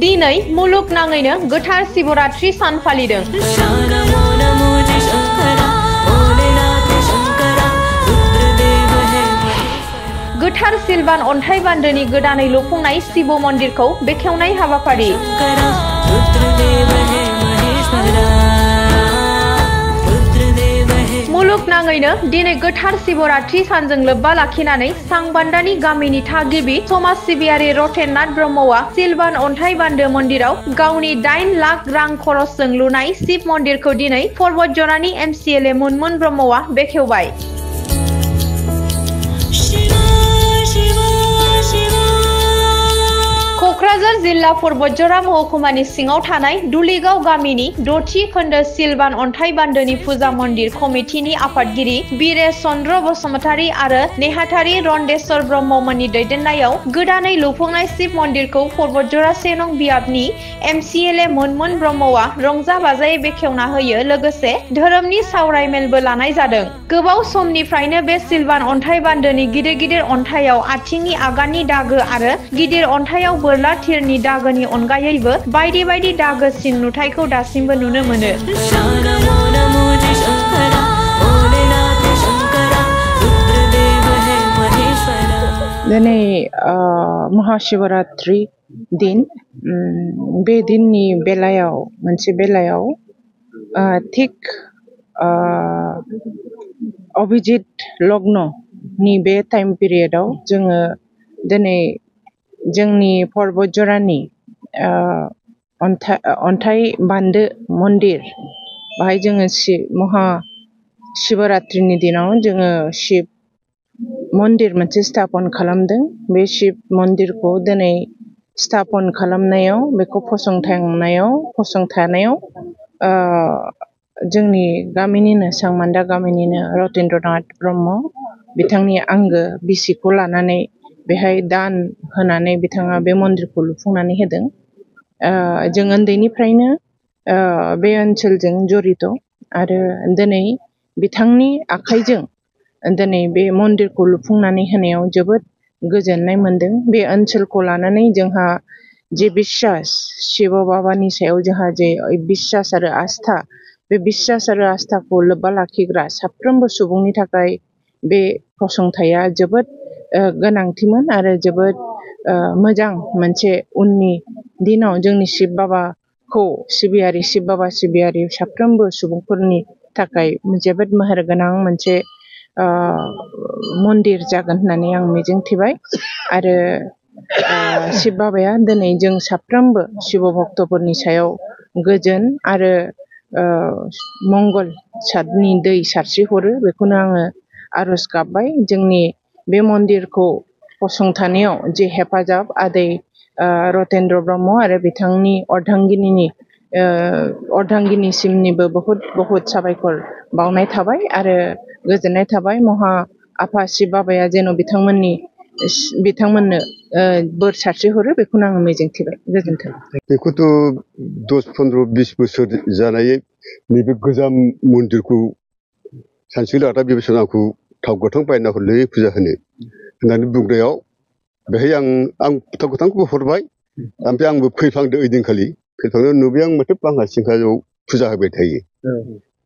दिनै मुलुगनाङैनो गोथार शिवरात्रि सान फालिदों। गोथार सिलभान अन्थाइ बान्दोनि गोदानै लुफुंनाय शिव मन्दिरखौ बेखेवनाय हाबाफारि। मुलुगनाङैनो दिनै गोथार शिवरात्रि सानजों लोब्बा लाखिनानै सांबान्दानि गामिनि थागिबि समाज सिबियारि रतेननाथ ब्रह्मआ सिलभान अन्थाइ बान्दो मन्दिराव गावनि 9 लाख रां खरसजों लुनाय शिव मन्दिरखौ दिनै पर्बतजरानि MCLA मुनमुन ब्रह्मआ बेखेवबाय। क'क्राझार जिल्ला पर्बतजरा महकुमानि सिङाव थानाय दुलिगाव गामिनि 6थि खोन्दो सिलभान अन्थाइ बान्दोनि फुजा मन्दिर कमिटिनि आफादगिरि बिरेश चन्द्र बसुमतारी आरो नेहाथारि रन्देश्वर ब्रह्ममोननि दैदेननायाव गोदानै लुफुंनाय शिव मन्दिरखौ पर्बतजरा 1 नं बियाबनि MCLA मुनमुन ब्रह्मआ रंजा बाजायै बेखेवना होयो। लोगोसे धोरोमनि सावराय मेलबो लानाय जादों। गोबाव समनिफ्रायनो बे सिलभान अन्थाइ बान्दोनि गिदिर गिदिर अन्थाइयाव आथिंनि आगाननि दागो आरो गिदिर अन्थाइयाव बोरला थिरनि दागोनि अनगायैबो बायदि बायदि दागोसिन नुथायखौ दासिमबो नुनो मोनो। दिनै महाशिवरात्रि दिन बे दिननि बेलायाव मोनसे बेलायाव थिक अभिजित लग्ननि बे टाइम पिरियडआव जोङो दिनै जोंनि पर्बतजरानि अन्थाइ बान्दो मन्दिर बाहाय जोङो महाशिवरात्रिनि दिनाव जोङो शिब मन्दिर मोनसे स्थापन खालामदों। बे शिब मन्दिरखौ दिनै स्थापन खालामनायाव बेखौ फसंथानायाव जोंनि गामिनिनो सांबान्दा गामिनिनो रतेन्द्रनाथ ब्रह्म बिथांनि आंगो बिसिखौ लानानै बेहाय दान होनानै बिथाङा बे मन्दिरखौ लुफुंनानै होदों। जों उन्दैनिफ्रायनो बे ओनसोलजों जड़ित आरो दिनै बिथांनि आखाइजों दिनै बे मन्दिरखौ लुफुंनानै होनायाव जोबोद गोजोननाय मोनदों। बे ओनसोलखौ लानानै जोंहा जे बिश्वास शिव बाबानि सायाव जोंहा जे बिश्वास आरो आस्था, बे बिश्वास आरो आस्थाखौ लोब्बा लाखिग्रा साफ्रोमबो सुबुंनि थाखाय बे फसंथाया जोबोद गोनांथिमोन आरो जोबोद मोजां मोनसे उननि दिनाव जोंनि शिब बाबाखौ शिब बाबा सिबियारि साफ्रोमबो सुबुंफोरनि थाखाय जोबोद मेहेर गोनां मोनसे मन्दिर जागोन होननानै आं मिजिंथिबाय। आरो शिब बाबाया दिनै जों साफ्रोमबो शिब भक्तफोरनि सायाव गोजोन आरो मंगल सादनि दै सारस्रि हरो बेखौनो आङो आरज गाबबाय। जोंनि बे मन्दिरखौ फसंथानायाव जे हेफाजाब आदै रतेन्द्र ब्रह्म आरो बिथांनि अर्धांगिनिसिमनिबो बहुत साबायखर बावनाय थाबाय आरो गोजोननाय थाबाय। आफा शिब बाबाया जेन बिथांमोननो बोर सारस्रि हरो बेखौनो आङो मिजिंथिबाय। गोजोन्थों। बेखौथ' 10-15-20 बोसोर जानाय नैबे गोजाम मन्दिरखौ सानसेखालि आदा बिबेसना आंखौ थाव गोथां बायना हरलै फुजा होननानै बुंनायाव बेहाय आं थाव गोथांखौबो हरबाय। ओमफ्राय आंबो फैफ्लांदो ओइदिनखालि फैफ्लांनायाव नुबाय आं माथो बांला सिंखायाव फुजा होबाय थायो।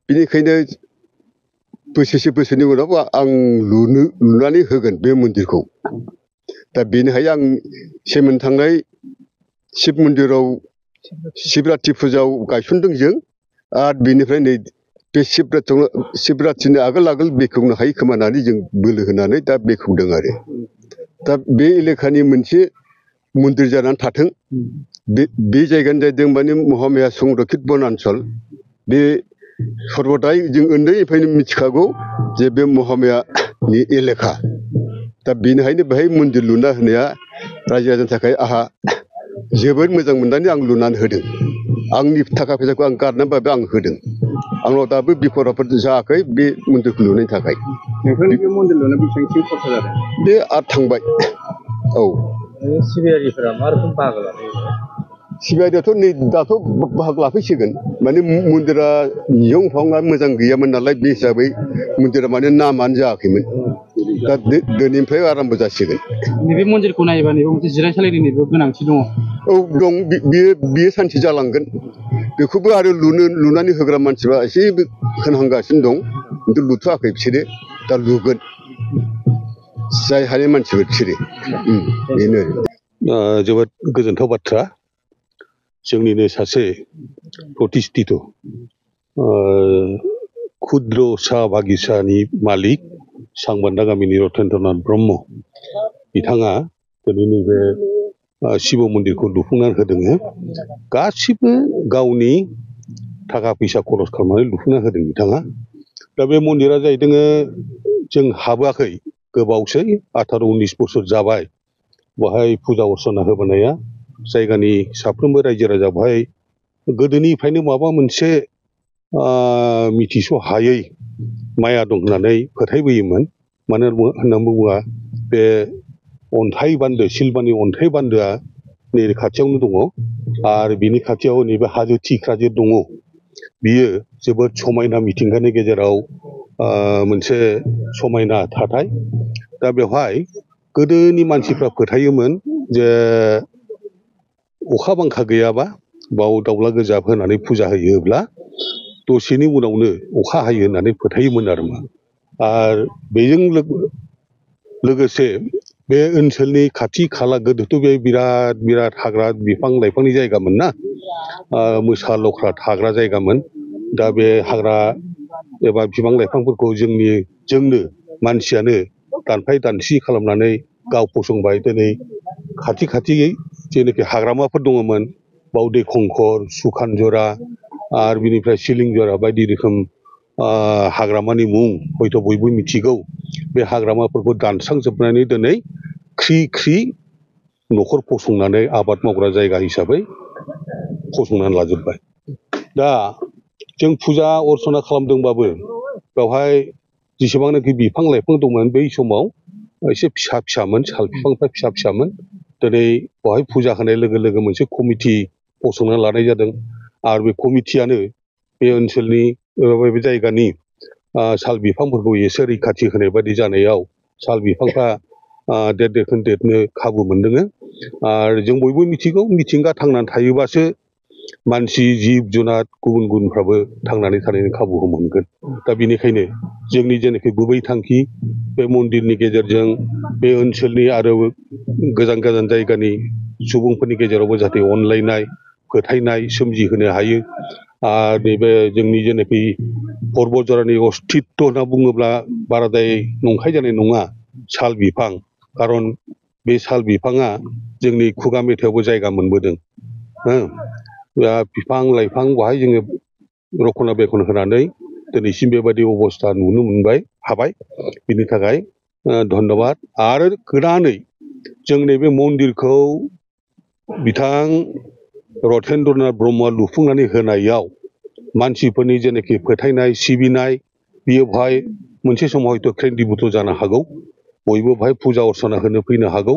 बेनिखायनो बोसोरसे उनाव आं लुनानै होगोन बे मन्दिरखौ। दा बेनिखाय आं सेमोन थांनाय शिब मन्दिराव शिबरात्रि फुजायाव गायसनदों जों आरो बेनिफ्राय नै बे शिबरात्रिनि आगोल बेखेवनो हायो खोमा होननानै जों बोलो होनानै दा बेखेवदों आरो। दा बे एलेखानि मोनसे मन्दिर जानानै थाथों। बे जायगानि जादों माने महामाया संरक्षित बनान्चल। बे सर्बदाय जों उन्दैनिफ्रायनो मिथिखागौ जे बे महामायानि एलेखा। दा बेनिखायनो बेहाय मन्दिर लुना होनाया रायजो राजानि थाखाय आंहा जोबोद मोजां मोननानै आं लुनानै होदों। आंनि थाखा फैसाखौ आं गारनानैबाबो आं होदों। आंनाव दाबो बिफद आफद जायाखै बे मन्दिरखौ लुनायनि थाखाय। नोंथांनि बे मन्दिर लुनायाव बेसेबांसो खरसा जादों? बे आरो थांबाय। औ। सिबियारिफोरा मा रोखोम बाहागो लादों? सिबियारियाथ' नै दाथ' बाहागो लाफैसिगोन। माने मन्दिरा नियम फावङा मोजां गैयामोन नालाय बे हिसाबै मन्दिरा माने नामानो जायाखैमोन। दा दिनैनिफ्राय आराम्भ जासिगोन। नैबे मन्दिरखौ नायोबा नैबे मोनसे जिरायसालिनि गोनांथि दङ। औ दं बियो सानसे जालांगोन बेखौबो आरो लुनानै होग्रा मानसिफ्रा एसे होनहांगासिनो दं खिन्थु लुथ'वाखै बिसोरो दा लुगोन जाय हानाय मानसिफोर बिसोरो बेनो जोबोद गोजोनथाव बाथ्रा जोंनिनो सासे प्रतिष्ठित क्षुद्र साहा बागिसानि मालिक सांबान्दा गामिनि रतेन्द्रनाथ ब्रह्म बिथाङा दिनै नैबे शिव मन्दिरखौ लुफुंनानै होदों गासिबो गावनि थाखा फैसा खरस खालामनानै लुफुंना होदों बिथाङा दा बे मन्दिरा जाहैदों जों हाबाखै गोबावसै 18-19 बोसोर जाबाय बेवहाय फुजा अर्चना होबोनाया जायगानि साफ्रोमबो रायजो राजा बेवहाय गोदोनिफ्रायनो माबा मोनसे मिथिस' हायै माया दं होननानै फोथायबोयोमोन मानो होनना बुङोबा बे अन्थाइ बान्दो सिलभानि अन्थाइ बान्दोआ नै खाथियावनो दङ आरो बिनि खाथियाव नैबे हाजो थिख्रा जे दङ बियो जोबोद समायना मिथिंगानि गेजेराव मोनसे समायना थाथाय दा बेवहाय गोदोनि मानसिफ्रा फोथायोमोन जे अखा बांखा गैयाबा बाव दाउला गोजाब होनानै फुजा होयोब्ला दसेनि उनावनो अखा हायो होननानै फोथायोमोन आरो बेजों लोगोसे बे ओनसोलनि खाथि खाला गोदोथ' बे बिराद हाग्रा बिफां लाइफांनि जायगामोन ना मोसा लख्रा थाग्रा जायगामोन दा बे हाग्रा एबा बिफां लाइफांफोरखौ जोंनो मानसियानो दानफाय दानसि खालामनानै गाव फसंबाय दिनै खाथि जेनाखि हाग्रामाफोर दङमोन बावदै खंखर सुखानजरा आरो बिनिफ्राय सिलिंजरा बायदि रोखोम हाग्रामानि मुं हयथ' बयबो मिथिगौ बे हाग्रामाफोरखौ दानस्रांजोबनानै दिनै ख्रि न'खर फसंनानै आबाद मावग्रा जायगा हिसाबै फसंनानै लाजोबबाय दा जों फुजा अर्चना खालामदोंबाबो बेवहाय जेसेबांनाखि बिफां लाइफां दंमोन बै समाव एसे फिसामोन साल बिफांफ्रा फिसामोन दिनै बेवहाय फुजा होनाय लोगो लोगो मोनसे कमिटि फसंना लानाय जादों आरो बे कमिटियानो बे ओनसोलनि बे जायगानि साल बिफांफोरखौ एसे रैखाथि होनाय बायदि जानायाव साल बिफांफ्रा देरनो खाबु मोनदों आरो जों बयबो मिथिगौ मिथिंगा थांनानै थायोबासो मानसि जिब जुनार गुबुनफ्राबो थांनानै थानायनि खाबुखौ मोनगोन दा बेनिखायनो जोंनि जेनाखि गुबै थांखि बे मन्दिरनि गेजेरजों बे ओनसोलनि आरो गोजान जायगानि सुबुंफोरनि गेजेरावबो जाहाथे अनलायनाय फोथायनाय सोमजिहोनो हायो आरो नैबे जोंनि जेनाखि पर्बतजरानि अस्तित्व होनना बुङोब्ला बाराद्राय नंखाय जानाय नङा साल बिफां खारन बे साल बिफाङा जोंनि खुगा मेथाइयावबो जायगा मोनबोदों बिफां लाइफां बेवहाय जोङो रखना बेखन होनानै दिनैसिम बेबायदि अबस्था नुनो हाबाय बिनि थाखाय धन्यबाद आरो गोदानै जों नैबे मन्दिरखौ बिथां रतेन्द्रनाथ ब्रह्मआ लुफुंनानै होनायाव मानसिफोरनि जेनाखि फोथायनाय सिबिनाय बियो बेवहाय मोनसे समाव हयथ' क्रेन्दिबुथ' जानो हागौ बयबो बेवहाय फुजा अर्चना होनो फैनो हागौ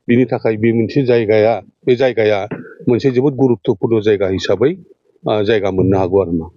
बिनि थाखाय बे मोनसे जायगाया मोनसे जोबोद गुरुत्तपुर्न जायगा हिसाबै जायगा मोननो हागौ आरो मा